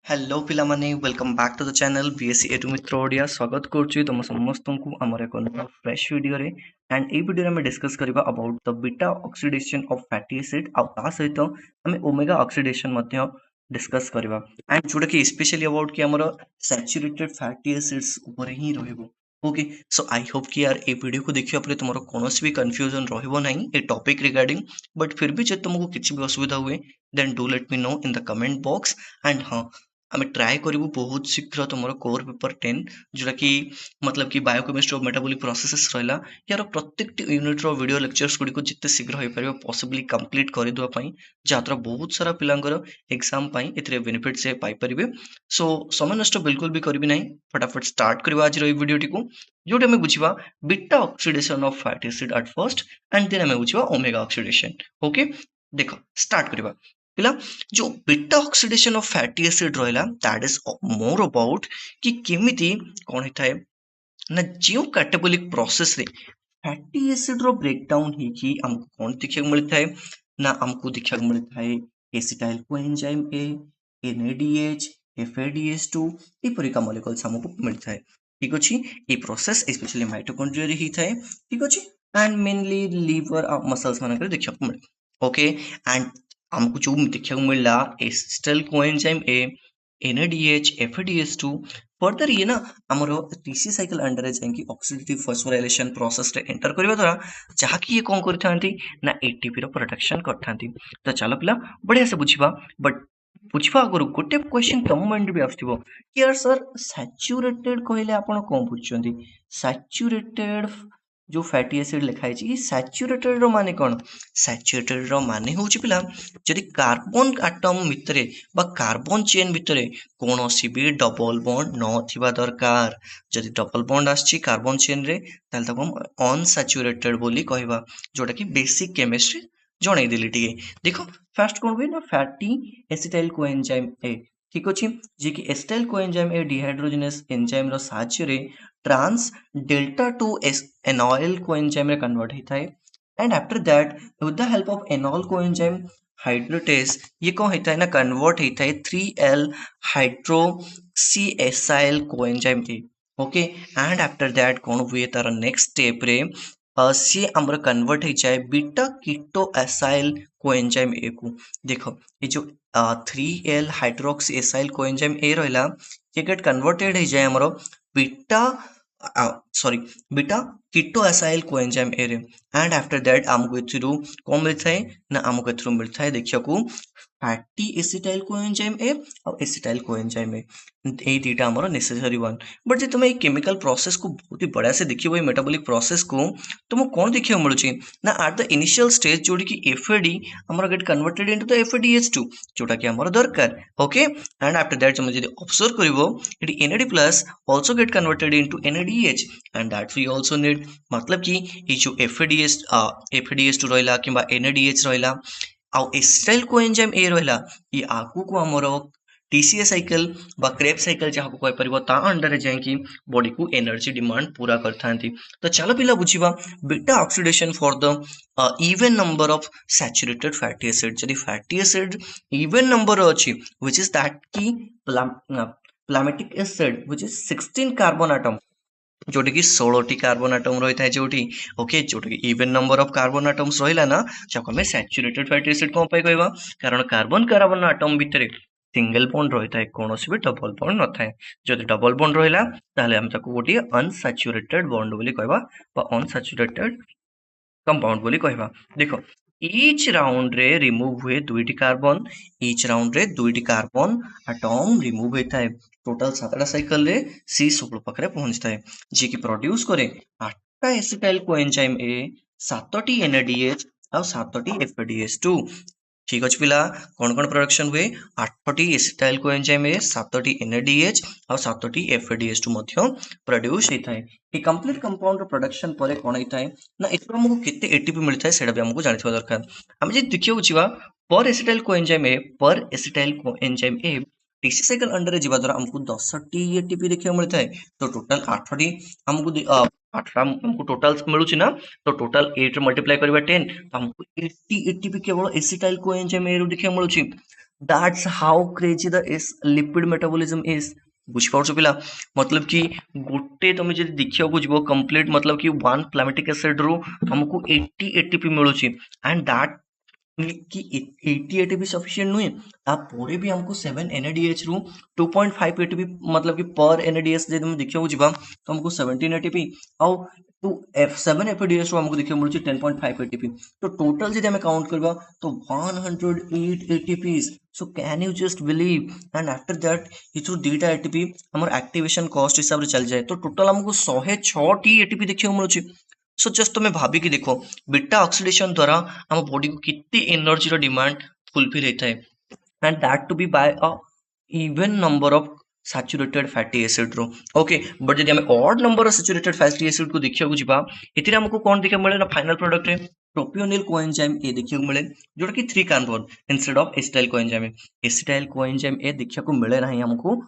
Hello पिला माने welcome back to the channel BSc एटू मित्र ओडिया स्वागत करुच्ची तुम समस्त को आमर एक फ्रेश वीडियो रे एंड ए वीडियो में डिस्कस करबा about the beta oxidation of fatty acid आ ता सहित हम ओमेगा ऑक्सीडेशन मध्य डिस्कस करबा एंड जोटा कि स्पेशली अबाउट कि हमर सैचुरेटेड फैटी एसिड्स ऊपर ही रहइबो। ओके, सो आई होप कि यार ए वीडियो को देखिया परे तुमरो कोनोसी भी कंफ्यूजन रहइबो नहीं ए टॉपिक रिगार्डिंग, बट फिर भी जे तुमको किछि भी असुविधा हुए then do let me know in the comment box and हाँ आम ट्राए करूँ बहुत शीघ्र तुम कोर पेपर 10 जोटा कि मतलब कि बायोकेमिस्ट्री और मेटाबॉलिक प्रोसेसेस रहा यार प्रत्येक यूनिट वीडियो लेक्चर्स गुड़ी जिते शीघ्र हो पार पॉसिबली कंप्लीट करदेवाई जहाँद्वारा बहुत सारा पिलांगर एग्जाम बेनिफिट से पाइपर। सो समय नष्ट बिल्कुल भी करी ना, फटाफट स्टार्ट करवा आज वीडियोटी को जोटी आम बुझा beta oxidation of fatty acid at first and then आम बुझा ओमेगा ऑक्सीडेशन। ओके देख स्टार्ट करवा पिला जो beta oxidation of fatty acid रहा दैट इज मोर अबाउट कि केमिति कौन होता है ना जो कैटाबोलिक प्रोसेस रे फैटी एसिड रो ब्रेकडाउन ही कि हमको कौन देखा मिलता है ना हमको देखा मिलता है acetyl coenzyme A, NADH, FADH two एपरिका मॉलिक्यूल्स हमको मिलता है। ठीक अछि ए प्रोसेस स्पेशली माइटोकॉन्ड्रिया रे ही थाए। ठीक अछि एंड मेनली लिवर और मसल्स मानकर देखा मिले। ओके एंड हमको जो देखा मिलला acetyl coenzyme A, NADH, FADH two further ये ना हमरो टीसी साइकिल अंडर जाएंगे ऑक्सीडेटिव फॉस्फोराइलेशन प्रोसेस रे एंटर करबा द्वारा जहा कि ये कोन करथांती ना एटीपी रो प्रोडक्शन करथांती। तो चलो पिला बढ़िया से बुझिबा, बट बुझिबा आगु गोटे क्वेश्चन तम माइंड भी आस्थिबो कि यार सर सैचुरेटेड कहले आपण कोन बुझछंती सैचुरेटेड जो फैटी एसिड लिखाई छी सैचुरेटेड रो माने कोन सैचुरेटेड रो माने होउची पिला जदि कार्बन एटम भितरे बा कार्बन चेन भितरे कौनसी भी डबल बॉन्ड न थिबा दरकार। जदि डबल बॉन्ड आछि कार्बन चेन रे ताल तक हम अनसैचुरेटेड बोली कहबा जोटा कि बेसिक केमिस्ट्री जणै देली टिके। देखो फर्स्ट कोन हुए ना फैटी एसिटाइल कोएंजाइम ए। ठीक अछि जे कि acetyl coenzyme A dehydrogenase enzyme रो साहाय्य रे ट्रांस डेल्टा 2 एनॉयल कोएंजाइम रे कन्वर्ट होता है and after that with the help of enol coenzyme hydratase ये कौन होता है ना कन्वर्ट होता है 3L hydroxy acyl coenzyme A. Okay and after that कौन हुए तार नेक्स्ट स्टेप रे सी हमर कन्वर्ट हो जाए beta keto acyl coenzyme A को। देखो ये जो 3L हाइड्रोक्सी एसाइल कोएंजाइम ए रहला ये गेट कन्वर्टेड हो जाए हमरो beta sorry beta keto acyl coenzyme A रे एंड आफ्टर दैट हमको एथरू कौन मिलता है ना हमको एथरू मिलता है देखियो को फैटी एसिटाइल कोएंजाइम ए और एसिटाइल कोएंजाइम ए ए दीटा हमरो नेसेसरी वन। बट जे तुम केमिकल प्रोसेस को बहुत ही बढ़िया से देखियो मेटाबॉलिक प्रोसेस को तुम कौन देखियो मिलुची ना एट द इनिशियल स्टेज जोड़ी कि एफएडी हमरो gate converted into the FADH2 जोटा कि हमरो दरकार। ओके एंड आफ्टर दैट तुम जदी ऑब्जर्व करिवो it NAD plus also get converted into NADH and that we also need मतलब कि ये जो एफएडीएच2 रहला किबा एनएडीएच रहला आउ एसिटाइल कोएंजाइम ए रहला ये आकु को हमरो टीसीए साइकिल बा क्रेब साइकिल जहाँ को कह परिबो ता अंडर जाए कि बॉडी को एनर्जी डिमांड पूरा करथांती। तो चलो पिला बुझिबा beta oxidation for the even number of saturated fatty acid जदी फैटी एसिड इवन नंबर अछि व्हिच इज दैट की palmitic acid which is 16 carbon atom जोटी कि 16 कार्बन एटम रही है जोटी। ओके जोटी कि even number of carbon atoms रहिला ना जाको हमें सैचुरेटेड फैटी एसिड कोन पाई कहबा कारण कार्बन कार्बन एटम भितरे सिंगल बॉन्ड रही है कौन भी डबल बॉन्ड न थाए। जदि डबल बॉन्ड रहिला ताले हम ताको गोटे अनसैचुरेटेड बॉन्ड बोली कहबा बा अनसैचुरेटेड कंपाउंड बोली कहबा। देखो ईच राउंड रे रिमूव हुए दुईटी कार्बन ईच राउंड रे दुईटी कार्बन एटम रिमूव होता है टोटल 7टा साइकिल रे C16 पाखरे पहुंचता है जे कि प्रोड्यूस करे 8टा एसिटाइल कोएंजाइम ए 7टी NADH और 7टी FADH2। ठीक अछि पिला कौन कौन प्रोडक्शन हुए 8टी एसिटाइल कोएंजाइम ए 7टी NADH और 7टी FADH2 मध्य प्रोड्यूस होता है। ये कंप्लीट कंपाउंड रो प्रोडक्शन परे कोन होता है ना एथरो हमको केते एटीपी मिलता है सेटा भी हमको जानिथवा दरकार। हम जे देखियो छिवा पर एसिटाइल कोएंजाइम ए टीसी साइकिल अंडर जीवा द्वारा हमको 10टी एटीपी देखियो मिलता है। तो टोटल 8टी हमको 8टा हमको टोटल मिलुची ना तो टोटल 8 मल्टीप्लाई करबा 10 तो हमको 80 एटीपी केवल एसिटाइल कोएंजाइम ए रो देखियो मिलुची। दैट्स हाउ क्रेजी द इस लिपिड मेटाबॉलिज्म इज। बुझिपारुछ पिला, मतलब कि गोटे तुम जब देखा जीव कंप्लीट मतलब कि वन फ्लामेटिक एसिड रु हमको 80 एटीपी मिलूची एंड दैट कि 80 एटीपी सफिशिएंट नुहे, तापर भी हमको 7 एनएडीएच रु 2.5 एटीपी मतलब कि पर एनएडीएच जब तुम देखा जीवा तो हमको 17 एटीपी आउ टू F7 एफएडीएच रु हमको देखा मिलूची 10.5 एटीपी। तो टोटल जब हमें काउंट करबा तो 108 ATPs. So can you just believe, and after that ये जो दुईटा एटीपी हमर एक्टिवेशन कॉस्ट हिसाब से चल जाए तो टोटल हमको 106 एटीपी देखा मिलूची। सो जस्ट तुम्हें भाविकी देखो बीटा ऑक्सीडेशन द्वारा आम बॉडी को कितनी एनर्जी डिमांड फुलफिल होता है, and that to be by a even number of saturated fatty acid रो। ओके, बट जब हमें odd number of saturated fatty acid को देखा जावा एथिरे हमको कौन देखा मिले ना फाइनल प्रोडक्ट रे प्रोपियोनिल कोएंजाइम ए देखा मिले, जोटा कि 3 carbon instead of acetyl coenzyme. Acetyl coenzyme ए देखा मिले ना हमको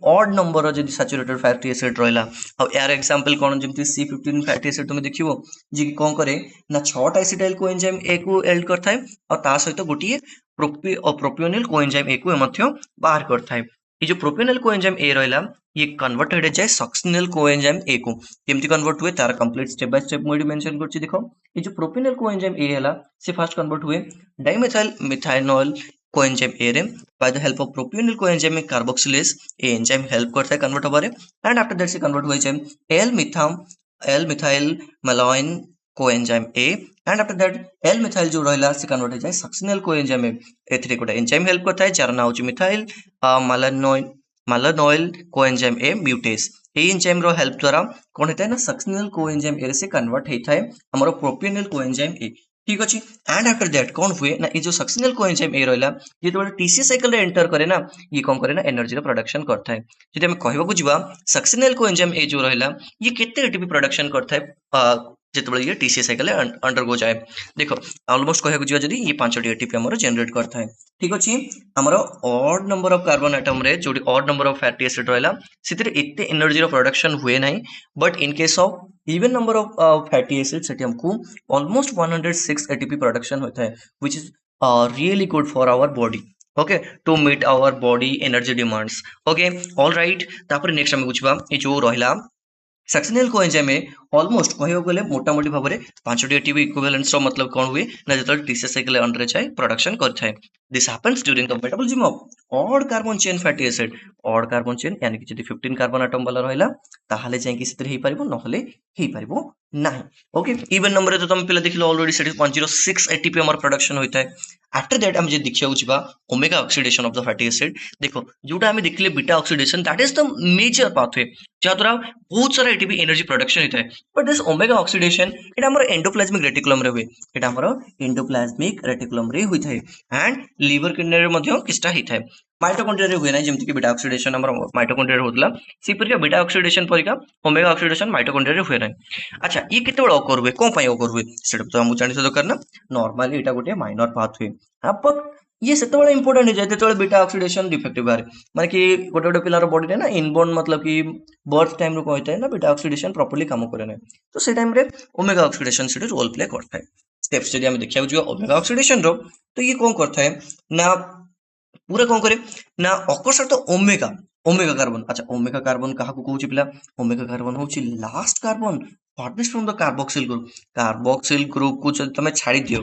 ऑड नंबर जब सैचुरेटेड फैटी एसिड रहा। और यार एग्जांपल कौन जमी C15 फैटी एसिड तुम देखो जी कौन करे ना 6टा एसिटाइल कोएंजाइम ए को एड करता है और ता सहित गोटे प्रोपियोनिल कोएंजाइम ए को बाहर करता है। ये जो प्रोपियोनिल कोएंजाइम ए रहा ये कन्वर्टेड जाए सक्सिनल कोएंजाइम ए को केमती कन्वर्ट हुए तार कंप्लीट स्टेप बाय स्टेप मुझे मेंशन करछि। देखो ये जो प्रोपियोनिल कोएंजाइम ए है से फर्स्ट कन्वर्ट हुए डाइमेथाइल मिथाइनोल कोएंजाइम ए रे by the help of propionyl coenzyme में carboxylase ए एंजाइम हेल्प करता है कन्वर्ट होबारे, एंड आफ्टर दैट से कन्वर्ट हो जाए L methyl मेलाइन coenzyme A, and after that L methyl जो रहला से कन्वर्ट हो जाए सक्सिनल कोएंजाइम ए। एथरे गोटे एंजाइम हेल्प करता है जार ना होची methyl malonyl coenzyme A mutase. ए एंजाइम रो हेल्प द्वारा कौन होता है ना सक्सिनल कोएंजाइम ए से कन्वर्ट होता है हमरो प्रोपियोनिल कोएंजाइम ए। ठीक अच्छे, एंड आफ्टर दैट कौन हुए ना ये जो सक्सिनल कोएंजाइम ए रहा जो टीसी साइकिल रे एंटर करे ना ये कौन करे ना एनर्जी रो प्रोडक्शन करता है। जब हम कहबा को जीवा सक्सिनल कोएंजाइम ए जो रहा ये केते एटीपी प्रोडक्शन करता है जिते ये टीसी साइकिल अंडरगो जाए। देखो ऑलमोस्ट कहबा जीवा जदी ये 5टी एटीपी हमरो जनरेट करता है। ठीक अच्छे, हमरो odd number of carbon atom रे जो odd number of fatty acid रहा सेते एते एनर्जी रो प्रोडक्शन हुए नहीं, but in case of even number of fatty acid सेटी हमको ऑलमोस्ट 106 एटीपी प्रोडक्शन होता है which is really good for our body. Okay, to meet our body energy demands. Okay all right, तापर next हम बुझबा ए जो रहला सक्सिनल कोएंजाइम में ऑलमोस्ट कहबा गले मोटा मोटी भाव में 5टी एटीपी इक्विवेलेंस रो मतलब कौन हुए ना जो टीसी साइकिल अंडर जाए प्रोडक्शन करता है। This happens during the metabolism of odd carbon chain fatty acid. Odd carbon chain यानी कि जदी 15 कार्बन एटम वाला रहला ताहाले जाय कि सेतरे हे परिबो नहले हे परिबो नाही। ओके, इवन नंबर तो तुम पहले देखलो ऑलरेडी सेट 106 एटीपी हमर प्रोडक्शन होता है। आफ्टर दैट हम जे देखिया उचिबा omega oxidation of the fatty acid. देखो जोटा हम देखले beta oxidation that is the major pathway जा द्वारा बहुत सारा एटीपी एनर्जी प्रोडक्शन होता है। बट दिस ओमेगा ऑक्सीडेशन एटा हमर एंडोप्लाज्मिक रेटिकुलम रे हुए, एटा हमर एंडोप्लाज्मिक रेटिकुलम रे होई थाए एंड लिवर किडनी रे मध्य किस्टा हिता है। माइटोकॉन्ड्रिया रे हुए ना जेमति कि बीटा ऑक्सीडेशन हमर माइटोकॉन्ड्रिया रे होतला सी परिका बीटा ऑक्सीडेशन परिका ओमेगा ऑक्सीडेशन माइटोकॉन्ड्रिया रे हुए ना। अच्छा ये केते बड़ ओकर हुए कोन पय ओकर हुए सेटा तो हम जानि दरकार ना। नॉर्मली एटा गोटे माइनर पाथवे बट ये सेते बड़ इंपोर्टेंट हो जाय जेते बीटा ऑक्सीडेशन डिफेक्टिव बारे माने कि गोटे गोटे पिलार बॉडी रे ना इनबोर्न मतलब कि बर्थ टाइम रो कहता है ना बीटा ऑक्सीडेशन प्रॉपर्ली काम करे ना, तो से टाइम रे ओमेगा ऑक्सीडेशन से रोल प्ले करता है। स्टेप्स यदि हम देखिया जो ओमेगा ऑक्सीडेशन रो तो ये कौन करता है ना पूरा कौन करे ना अकर्षण तो ओमेगा ओमेगा कार्बन। अच्छा ओमेगा कार्बन कहा को कहूची पिला ओमेगा कार्बन होची last carbon farthest from the carboxyl group. Carboxyl group को जब तुम छाड़ी दियो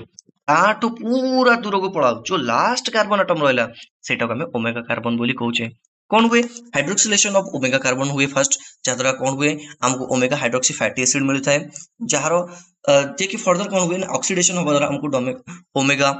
ताठू पूरा दूर को पळाओ जो लास्ट कार्बन एटम रहला सेटा को हमें ओमेगा कार्बन बोली कहूचे। कौन हुए हाइड्रोक्सिलेशन ऑफ ओमेगा कार्बन हुए फर्स्ट जहाद्वारा कौन हुए हमको ओमेगा हाइड्रोक्सी फैटी एसिड मिलता है जार जे कि फर्दर कौन हुए ऑक्सीडेशन होबा द्वारा हमको ओमेगा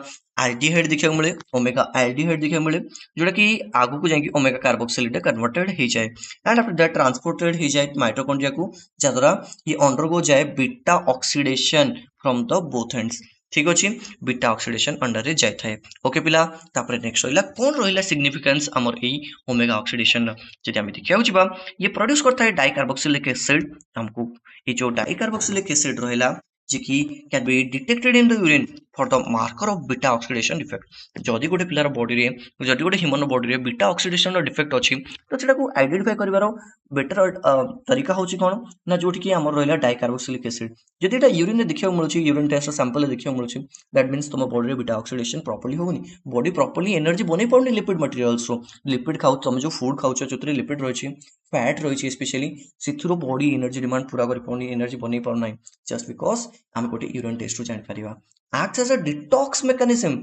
एल्डिहाइड देखा मिले ओमेगा एल्डिहाइड देखा मिले जोटा कि आगु को जाके ओमेगा कार्बोक्सिलेट कन्वर्टेड हो जाए एंड आफ्टर दैट ट्रांसपोर्टेड हो जाए माइटोकॉन्ड्रिया को जहाद्वारा ये अंडरगो जाए beta oxidation from the both ends. ठीक अच्छे, बीटा ऑक्सीडेशन अंडर रे जाय थाए। ओके पिला तापर नेक्स्ट रहिला कौन रहिला सिग्निफिकेंस हमर ए ओमेगा ऑक्सीडेशन जदि हम देखिया होचिबा ये प्रोड्यूस करता है डाइकार्बोक्सिलिक एसिड। हमको ये जो डाइकार्बोक्सिलिक एसिड रहिला जे कि can be detected in the urine for the marker of beta oxidation defect. जदि गोटे पिलार बॉडी रे जदि गोटे ह्यूमन बॉडी रे बीटा ऑक्सीडेशन रो डिफेक्ट अछि तो सेटा को आइडेंटिफाई करिवारो बेटर तरीका होची कोन ना जोठी कि हमर रहला डाइकार्बोक्सिलिक एसिड जदि एटा यूरिन रे देखियो मिलुची यूरिन टेस्ट सैंपल रे देखियो मिलुची दैट मींस तुम बॉडी रे बीटा ऑक्सीडेशन प्रॉपर्ली होनी बॉडी प्रॉपर्ली एनर्जी बनै पड़नी लिपिड मटेरियल्स रो लिपिड खाउ तुम जो फूड खाउछ जोतरे लिपिड रहिछि फैट रहिछि स्पेशली सिथुरो बॉडी एनर्जी डिमांड पूरा करि पड़नी एनर्जी बनै पड़ नै जस्ट बिकॉज हम गोटे यूरिन टेस्ट रो जानि परिबा acts as a detox mechanism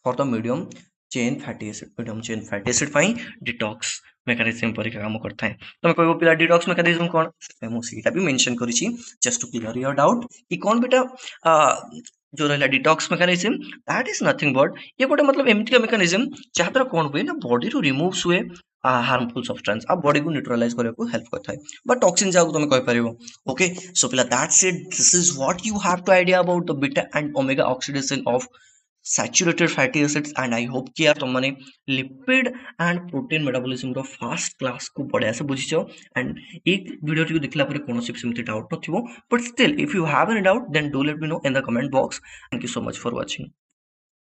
for the medium chain fatty acid medium chain fatty acid ପାଇଁ detox mechanism ପରିକା କାମ କରିଥାଏ ତମେ କହିବ ପିଲା detox mechanism କଣ ମୁଁ ସେଇଟା ବି मेंशन କରିଛି just to clear your doubt कि कौन बेटा जो रहला detox mechanism that is nothing but ये गोटे मतलब एमती का मैकेनिज्म जहाँ द्वारा कौन हुए ना बॉडी रू रिमूव्स हुए हार्मफुल सब्सटेंस आ बॉडी को न्यूट्रलाइज करने को हेल्प करता है बट टॉक्सिन जाको तुम कहि परिबो ओके सो पिला that's it this is what you have to idea about the beta and omega oxidation of saturated fatty acids and I hope कि यार तुम माने लिपिड एंड प्रोटीन मेटाबॉलिज्म रो फास्ट क्लास को बढ़िया से बुझिछो एंड एक वीडियो टिको देखला परे कोनोसी सेमती डाउट नथिबो but still if you have any doubt then do let me know in the comment box thank you so much for watching